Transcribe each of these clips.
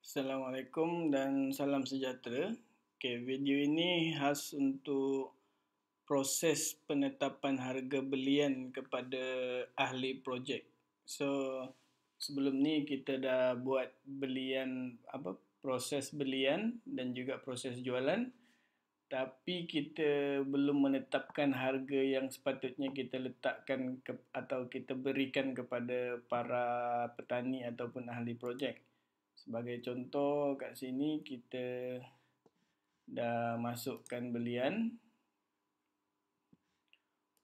Assalamualaikum dan salam sejahtera. Okay, video ini khas untuk proses penetapan harga belian kepada ahli projek. So, sebelum ni kita dah buat belian proses belian dan juga proses jualan, tapi kita belum menetapkan harga yang sepatutnya kita letakkan atau kita berikan kepada para petani ataupun ahli projek. Sebagai contoh kat sini kita dah masukkan belian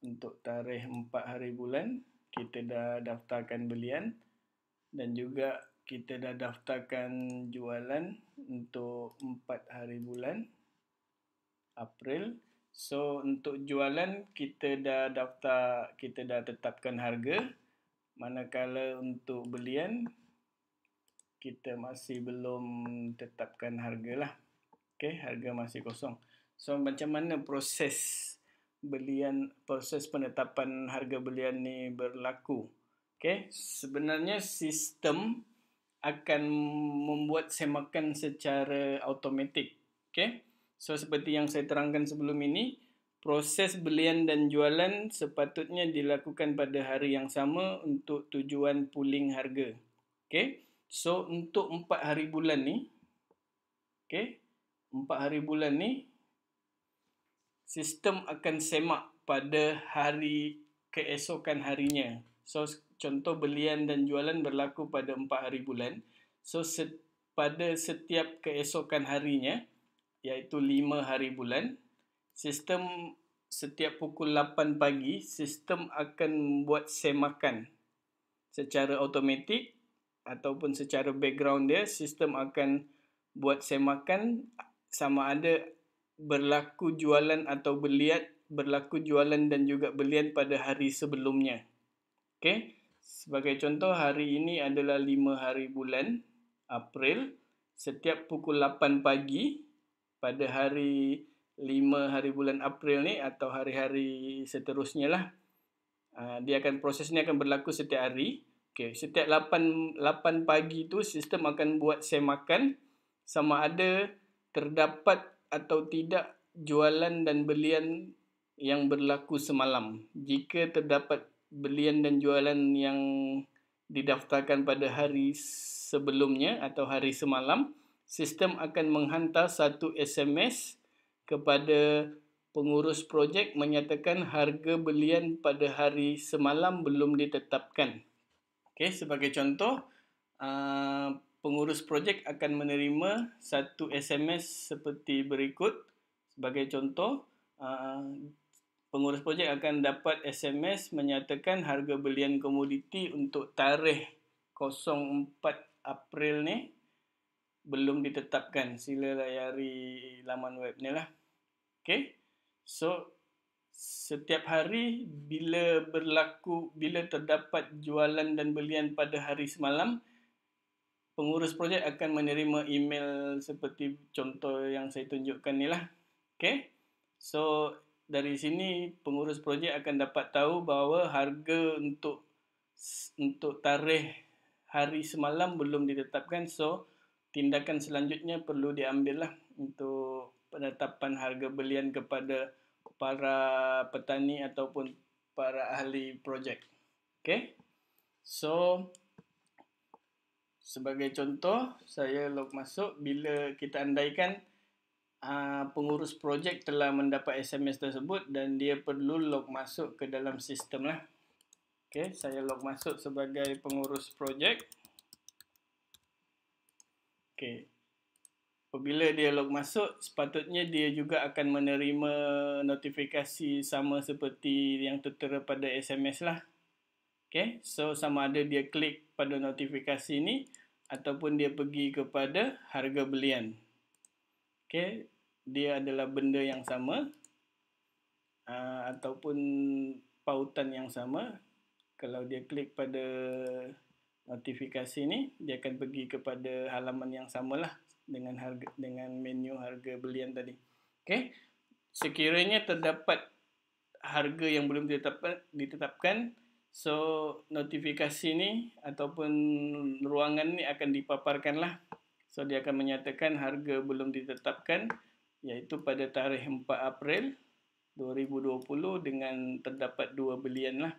untuk tarikh 4 hari bulan, kita dah daftarkan belian dan juga kita dah daftarkan jualan untuk 4 hari bulan April. So untuk jualan kita dah tetapkan harga, manakala untuk belian kita masih belum tetapkan harga lah. Okay, harga masih kosong. So macam mana proses penetapan harga belian ni berlaku? Okay, sebenarnya sistem akan membuat semakan secara automatik. Okay, so seperti yang saya terangkan sebelum ini, proses belian dan jualan sepatutnya dilakukan pada hari yang sama untuk tujuan pooling harga. Okay, so untuk 4 hari bulan ni, okay, 4 hari bulan ni sistem akan semak pada hari keesokan harinya. So contoh belian dan jualan berlaku pada 4 hari bulan. So pada setiap keesokan harinya, iaitu 5 hari bulan, sistem setiap pukul 8 pagi, sistem akan buat semakan secara automatik ataupun secara background dia, sistem akan buat semakan sama ada berlaku jualan atau belian, berlaku jualan dan juga belian pada hari sebelumnya. Okay, sebagai contoh hari ini adalah 5 hari bulan April, setiap pukul 8 pagi pada hari 5 hari bulan April ni atau hari-hari seterusnya lah, proses ni akan berlaku setiap hari. Okay, setiap 8 pagi tu sistem akan buat semakan sama ada terdapat atau tidak jualan dan belian yang berlaku semalam. Jika terdapat belian dan jualan yang didaftarkan pada hari sebelumnya atau hari semalam, sistem akan menghantar satu SMS kepada pengurus projek menyatakan harga belian pada hari semalam belum ditetapkan. Okay, sebagai contoh, pengurus projek akan menerima satu SMS seperti berikut. Sebagai contoh, pengurus projek akan dapat SMS menyatakan harga belian komoditi untuk tarikh 04 April ni belum ditetapkan. Sila layari laman web ni lah. Okay, so setiap hari bila terdapat jualan dan belian pada hari semalam, pengurus projek akan menerima email seperti contoh yang saya tunjukkan ni lah. Okay, so dari sini pengurus projek akan dapat tahu bahawa harga untuk tarikh hari semalam belum ditetapkan. So tindakan selanjutnya perlu diambil lah untuk penetapan harga belian kepada para petani ataupun para ahli projek. Okay, so sebagai contoh, saya log masuk bila kita andaikan pengurus projek telah mendapat SMS tersebut dan dia perlu log masuk ke dalam sistem lah. Okay, saya log masuk sebagai pengurus projek. Okay, apabila dia log masuk, sepatutnya dia juga akan menerima notifikasi sama seperti yang tertera pada SMS lah. Okay, so sama ada dia klik pada notifikasi ni ataupun dia pergi kepada harga belian. Okay, dia adalah benda yang sama ataupun pautan yang sama. Kalau dia klik pada notifikasi ni, dia akan pergi kepada halaman yang samalah dengan menu harga belian tadi. Okay, sekiranya terdapat harga yang belum ditetapkan, so notifikasi ni ataupun ruangan ni akan dipaparkan lah So dia akan menyatakan harga belum ditetapkan, iaitu pada tarikh 4 April 2020 dengan terdapat 2 belian lah.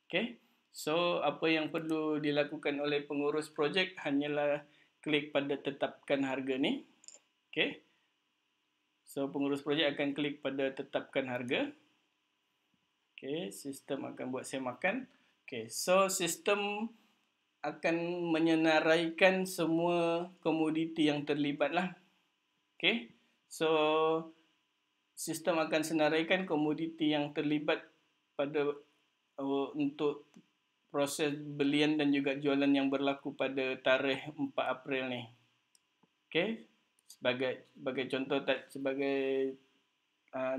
Okay. So apa yang perlu dilakukan oleh pengurus projek hanyalah klik pada tetapkan harga ni. Okay. So pengurus projek akan klik pada tetapkan harga. Okay, sistem akan buat semakan. Okay, so sistem akan menyenaraikan semua komoditi yang terlibat lah. Okay, so sistem akan senaraikan komoditi yang terlibat pada untuk proses belian dan juga jualan yang berlaku pada tarikh 4 April ni. Okay, sebagai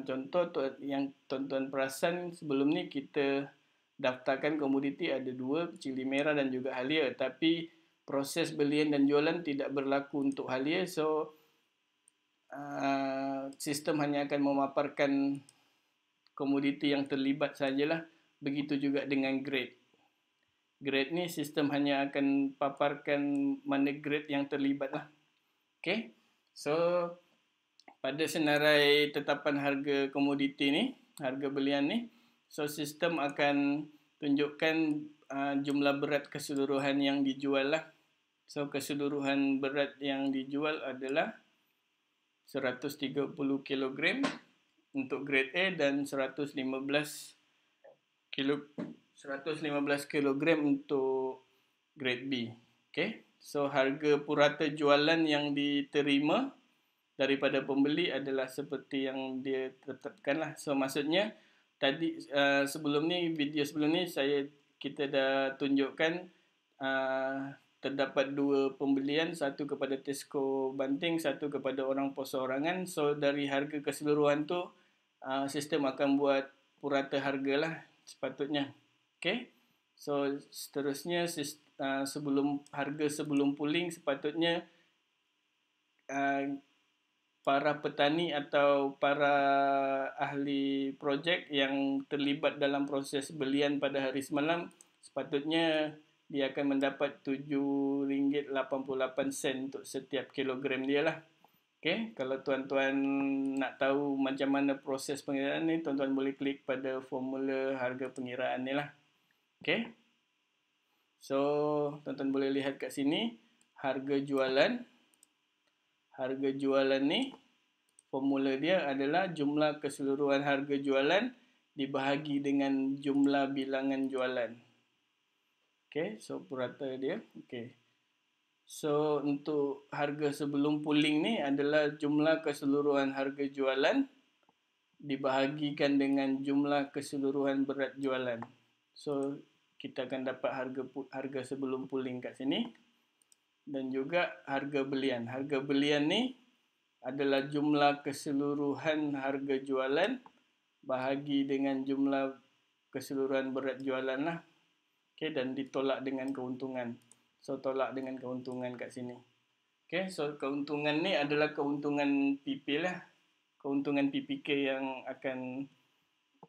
contoh yang tuan-tuan perasan sebelum ni kita daftarkan komoditi ada 2, cili merah dan juga halia, tapi proses belian dan jualan tidak berlaku untuk halia. So sistem hanya akan memaparkan komoditi yang terlibat sajalah. Begitu juga dengan grade. Grade ni sistem hanya akan paparkan mana grade yang terlibat lah. Okay. So pada senarai tetapan harga komoditi ni, harga belian ni, so sistem akan tunjukkan jumlah berat keseluruhan yang dijual lah. So keseluruhan berat yang dijual adalah 130 kg untuk grade A dan 115 kg untuk grade B. Okay. So harga purata jualan yang diterima daripada pembeli adalah seperti yang dia tetapkan lah. So maksudnya tadi sebelum ni, video sebelum ni kita dah tunjukkan terdapat 2 pembelian, satu kepada Tesco Banting, satu kepada orang perseorangan. So dari harga keseluruhan tu sistem akan buat purata harga lah sepatutnya. Okay. So seterusnya sebelum pooling sepatutnya para petani atau para ahli projek yang terlibat dalam proses belian pada hari semalam, sepatutnya dia akan mendapat RM7.88 untuk setiap kilogram dia lah. Okay, kalau tuan-tuan nak tahu macam mana proses pengiraan ni, tuan-tuan boleh klik pada formula harga pengiraan ni lah. Okay, so tuan-tuan boleh lihat kat sini harga jualan. Harga jualan ni, formula dia adalah jumlah keseluruhan harga jualan dibahagi dengan jumlah bilangan jualan. Okay, so purata dia. Okay. So untuk harga sebelum pooling ni adalah jumlah keseluruhan harga jualan dibahagikan dengan jumlah keseluruhan berat jualan. So kita akan dapat harga sebelum pooling kat sini. Dan juga harga belian. Harga belian ni adalah jumlah keseluruhan harga jualan bahagi dengan jumlah keseluruhan berat jualan lah. Okay, dan ditolak dengan keuntungan. So tolak dengan keuntungan kat sini. Okay, so keuntungan ni adalah keuntungan PP lah. Keuntungan PPK yang akan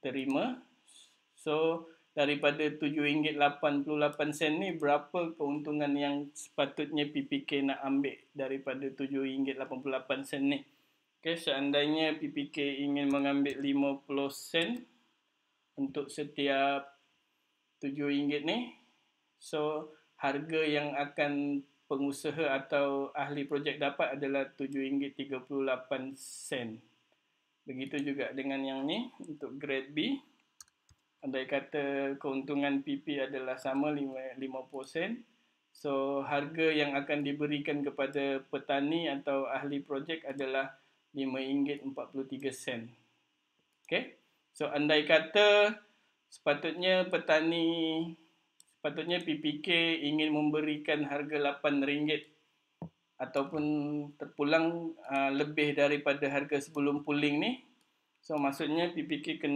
terima. So daripada RM7.88 ni, berapa keuntungan yang sepatutnya PPK nak ambil daripada RM7.88 ni. Okay, seandainya PPK ingin mengambil 50 sen untuk setiap RM7 ni, so harga yang akan pengusaha atau ahli projek dapat adalah RM7.38. Begitu juga dengan yang ni untuk grade B. Andai kata keuntungan PP adalah sama 50 sen, so harga yang akan diberikan kepada petani atau ahli projek adalah RM5.43. Okay, so andai kata sepatutnya PPK ingin memberikan harga RM8 ataupun terpulang lebih daripada harga sebelum pooling ni, so maksudnya PPK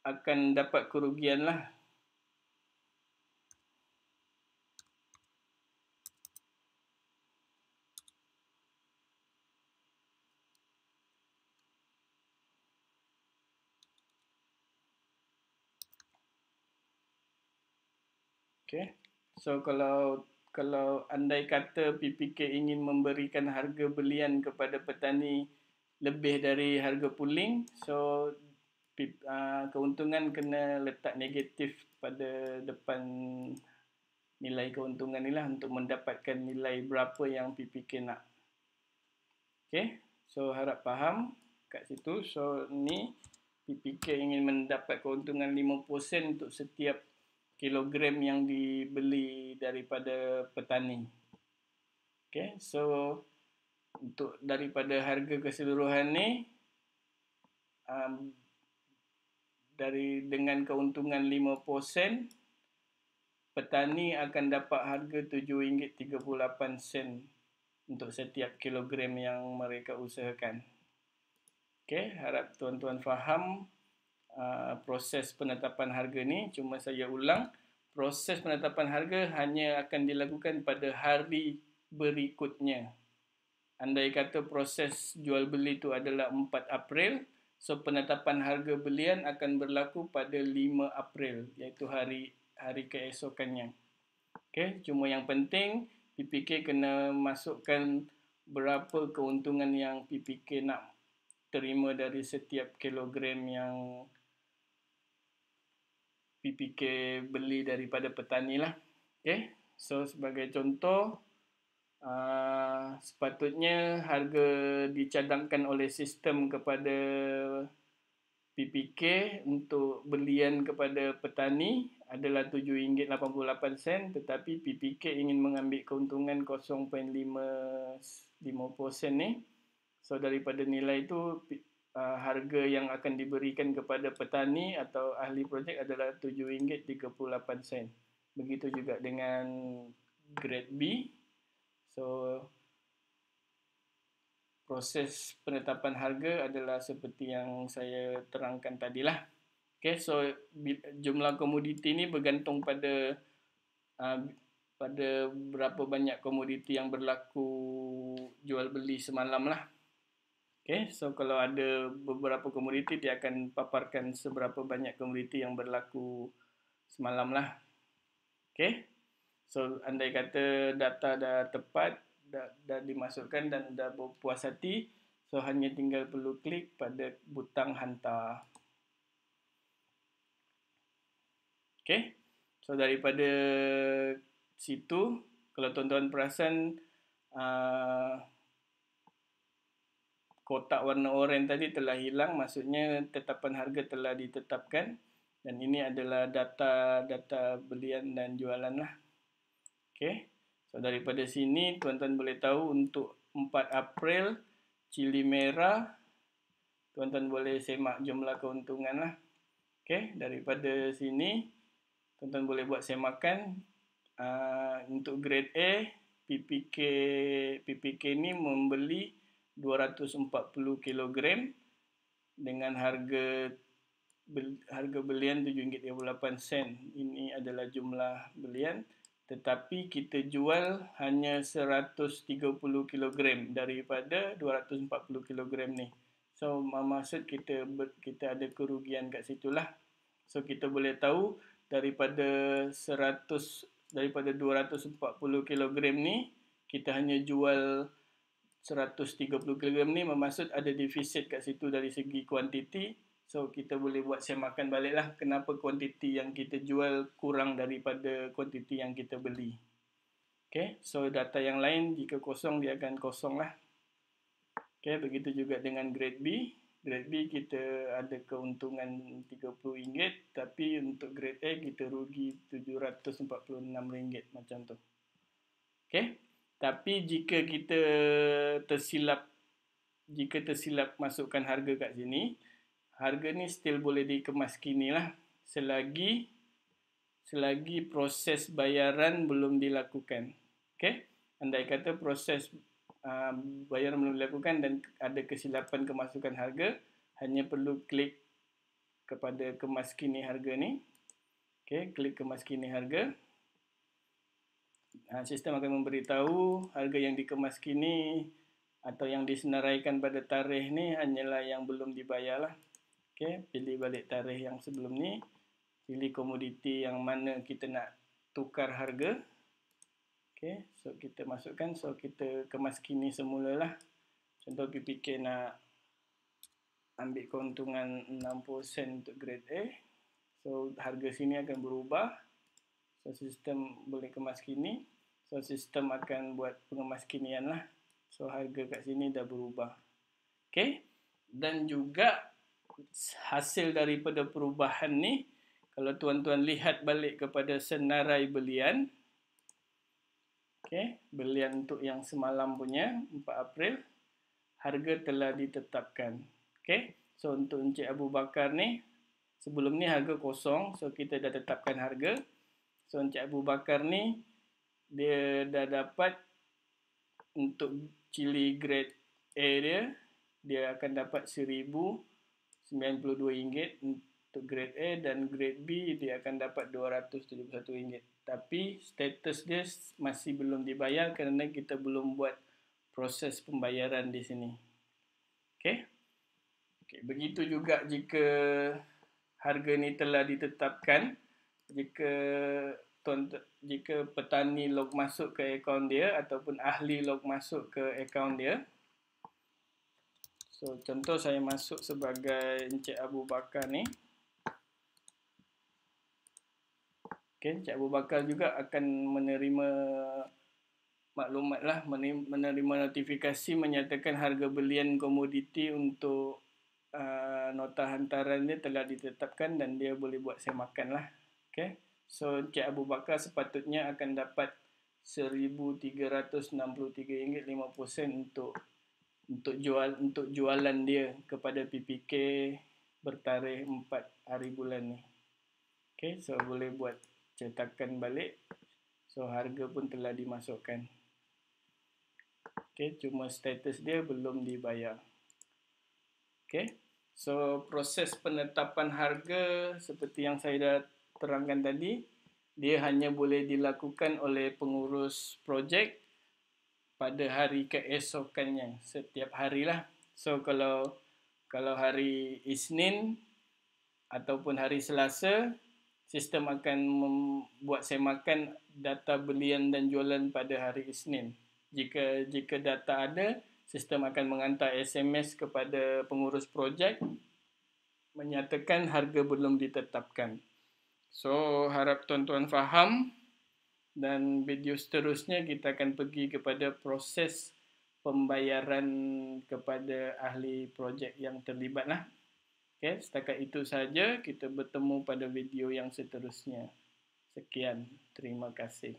akan dapat kerugian lah. Okay, so kalau kalau andai kata PPK ingin memberikan harga belian kepada petani lebih dari harga pooling, so keuntungan kena letak negatif pada depan nilai keuntungan ni lah untuk mendapatkan nilai berapa yang PPK nak. Okay, so harap faham kat situ. So ni PPK ingin mendapat keuntungan 5% untuk setiap kilogram yang dibeli daripada petani. Okay, so untuk daripada harga keseluruhan ni, dengan keuntungan 5%, petani akan dapat harga RM7.38 untuk setiap kilogram yang mereka usahakan. Okay, harap tuan-tuan faham proses penetapan harga ni. Cuma saya ulang, proses penetapan harga hanya akan dilakukan pada hari berikutnya. Andai kata proses jual beli itu adalah 4 April, so penetapan harga belian akan berlaku pada 5 April, iaitu hari keesokannya. Okay, cuma yang penting PPK kena masukkan berapa keuntungan yang PPK nak terima dari setiap kilogram yang PPK beli daripada petani lah. Okay, so sebagai contoh, sepatutnya harga dicadangkan oleh sistem kepada PPK untuk belian kepada petani adalah RM7.88, tetapi PPK ingin mengambil keuntungan 0.5% ni. So daripada nilai itu, harga yang akan diberikan kepada petani atau ahli projek adalah RM7.38. Begitu juga dengan grade B. So proses penetapan harga adalah seperti yang saya terangkan tadilah. Okay, so jumlah komoditi ni bergantung pada berapa banyak komoditi yang berlaku jual beli semalam lah. Okay, so kalau ada beberapa komoditi, dia akan paparkan seberapa banyak komoditi yang berlaku semalam lah. Okay, so andai kata data dah tepat, dah dimasukkan dan dah berpuas hati, so hanya tinggal perlu klik pada butang hantar. Okay, so daripada situ, kalau tuan-tuan perasan, kotak warna oranye tadi telah hilang, maksudnya tetapan harga telah ditetapkan, dan ini adalah data belian dan jualan lah. Okay, so daripada sini tuan-tuan boleh tahu untuk 4 April cili merah, tuan-tuan boleh semak jumlah keuntungan lah. Okay, daripada sini tuan-tuan boleh buat semakan. Untuk grade A, PPK ni membeli 240 kg dengan harga belian RM7.38. Ini adalah jumlah belian, tetapi kita jual hanya 130 kg daripada 240 kg ni. So maksud kita ada kerugian kat situlah. So kita boleh tahu daripada 240 kg ni, kita hanya jual 130 kg ni, bermaksud ada defisit kat situ dari segi kuantiti. So kita boleh buat semakan balik lah kenapa kuantiti yang kita jual kurang daripada kuantiti yang kita beli. Okay, so data yang lain jika kosong dia akan kosong lah. Okay, begitu juga dengan grade B. Grade B kita ada keuntungan RM30, tapi untuk grade A kita rugi RM746 macam tu. Okay, tapi jika kita tersilap masukkan harga kat sini, harga ni still boleh dikemas kini lah, selagi proses bayaran belum dilakukan. Okay, andai kata proses bayaran belum dilakukan dan ada kesilapan kemasukan harga, hanya perlu klik kepada kemas kini harga ni. Okay, klik kemas kini harga. Sistem akan memberitahu harga yang dikemas kini atau yang disenaraikan pada tarikh ni hanyalah yang belum dibayar lah. Okay, pilih balik tarikh yang sebelum ni, pilih komoditi yang mana kita nak tukar harga. Okay, so kita masukkan, so kita kemas kini semula lah. Contoh PPK nak ambil keuntungan 60 sen untuk grade A. So harga sini akan berubah. So sistem boleh kemas kini. So sistem akan buat pengemas kinian lah. So harga kat sini dah berubah. Okay. Dan juga hasil daripada perubahan ni, kalau tuan-tuan lihat balik kepada senarai belian. Okay. Belian untuk yang semalam punya 4 April. Harga telah ditetapkan. Okay. So untuk Encik Abu Bakar ni, sebelum ni harga kosong. So kita dah tetapkan harga. So Encik Abu Bakar ni, dia dah dapat untuk cili grade A dia akan dapat RM1,092 untuk grade A, dan grade B dia akan dapat RM271. Tapi status dia masih belum dibayar kerana kita belum buat proses pembayaran di sini. Okey. Okey, begitu juga jika harga ni telah ditetapkan, jika petani log masuk ke akaun dia ataupun ahli log masuk ke akaun dia. So contoh saya masuk sebagai Encik Abu Bakar ni. Okay, Encik Abu Bakar juga akan menerima maklumat lah, menerima notifikasi menyatakan harga belian komoditi untuk nota hantaran dia telah ditetapkan dan dia boleh buat semakan lah. Okay. So Encik Abu Bakar sepatutnya akan dapat RM1,363.50 untuk jualan dia kepada PPK bertarikh 4 hari bulan ni. Okay, so boleh buat cetakan balik. So harga pun telah dimasukkan. Okay, cuma status dia belum dibayar. Okay, so proses penetapan harga seperti yang saya dah terangkan tadi, dia hanya boleh dilakukan oleh pengurus projek pada hari keesokannya, setiap harilah. So kalau hari Isnin ataupun hari Selasa, sistem akan membuat semakan data belian dan jualan pada hari Isnin. Jika data ada, sistem akan menghantar SMS kepada pengurus projek menyatakan harga belum ditetapkan. So, harap tuan-tuan faham, dan video seterusnya kita akan pergi kepada proses pembayaran kepada ahli projek yang terlibat lah. Okay, setakat itu saja. Kita bertemu pada video yang seterusnya. Sekian, terima kasih.